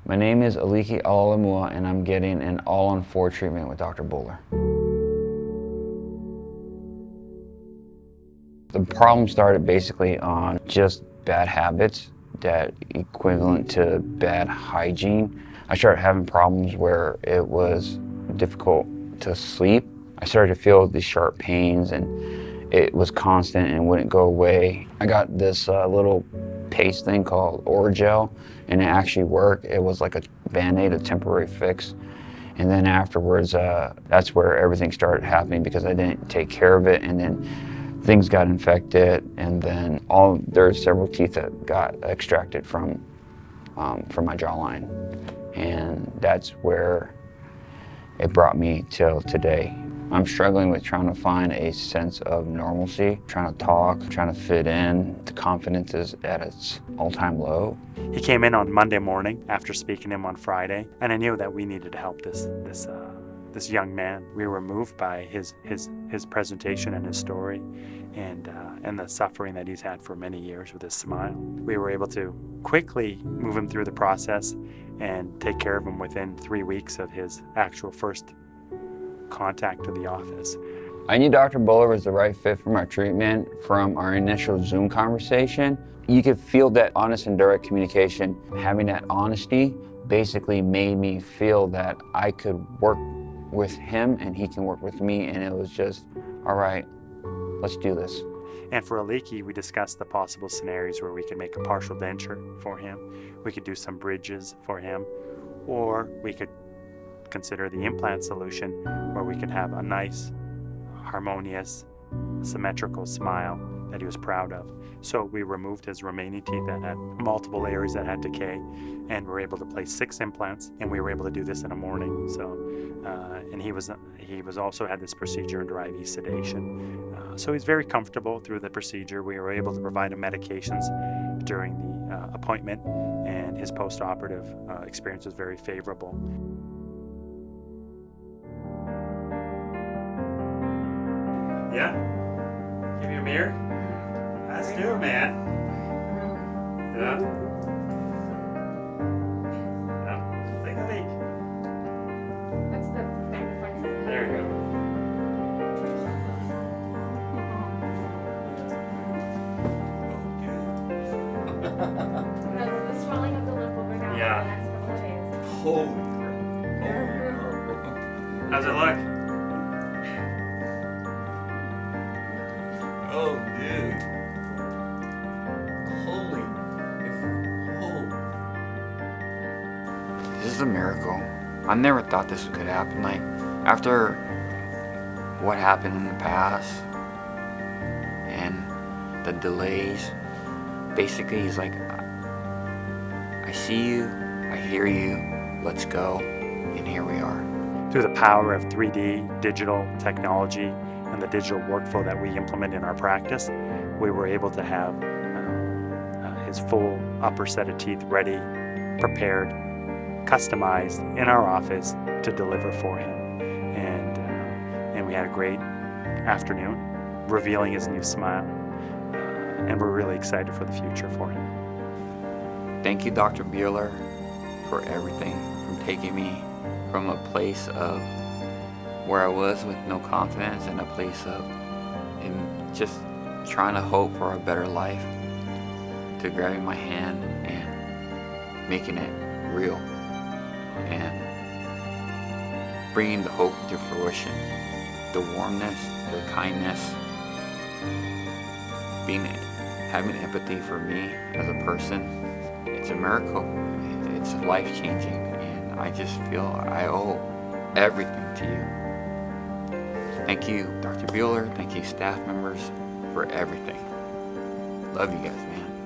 My name is Aliki Alalamua, and I'm getting an all-on-4 treatment with Dr. Bhullar. The problem started basically on just bad habits that equivalent to bad hygiene. I started having problems where it was difficult to sleep. I started to feel these sharp pains, and it was constant and wouldn't go away. I got this little paste thing called Oragel, and it actually worked. It was like a Band-Aid, a temporary fix. And then afterwards, that's where everything started happening because I didn't take care of it, and then things got infected, and then there's several teeth that got extracted from my jawline, and that's where it brought me till today. I'm struggling with trying to find a sense of normalcy, trying to talk, trying to fit in. The confidence is at its all-time low. He came in on Monday morning after speaking to him on Friday, and I knew that we needed to help this young man. We were moved by his presentation and his story, and the suffering that he's had for many years with his smile. We were able to quickly move him through the process and take care of him within 3 weeks of his actual first contact to the office. I knew Dr. Bhullar was the right fit for my treatment from our initial Zoom conversation. You could feel that honest and direct communication. Having that honesty basically made me feel that I could work with him and he can work with me, and it was just, all right, let's do this. And for Aliki, we discussed the possible scenarios where we could make a partial denture for him, we could do some bridges for him, or we could consider the implant solution where we could have a nice, harmonious, symmetrical smile that he was proud of. So we removed his remaining teeth that had multiple areas that had decay, and we were able to place 6 implants, and we were able to do this in a morning. So, and he was also had this procedure under IV sedation. So he's very comfortable through the procedure. We were able to provide him medications during the appointment, and his post-operative experience was very favorable. Yeah? Give you a mirror? Let's do it, man. Yeah? Yeah. Take a leak. That's the magnifying system. There you go. That's the swelling of the lip will bring out Yeah. in the next couple of days. Holy crap. How's it look? Oh, dude. Holy. This is a miracle. I never thought this could happen. Like, after what happened in the past and the delays, basically he's like, I see you, I hear you, let's go, and here we are. Through the power of 3D digital technology and the digital workflow that we implement in our practice, we were able to have his full upper set of teeth ready, prepared, customized in our office to deliver for him. And we had a great afternoon revealing his new smile. And we're really excited for the future for him. Thank you, Dr. Bhullar, for everything, from taking me from a place of where I was with no confidence and a place of just trying to hope for a better life, to grabbing my hand and making it real and bringing the hope to fruition. The warmness, the kindness, having empathy for me as a person, it's a miracle. It's life-changing, and I just feel I owe everything to you. Thank you, Dr. Bhullar. Thank you, staff members, for everything. Love you guys, man.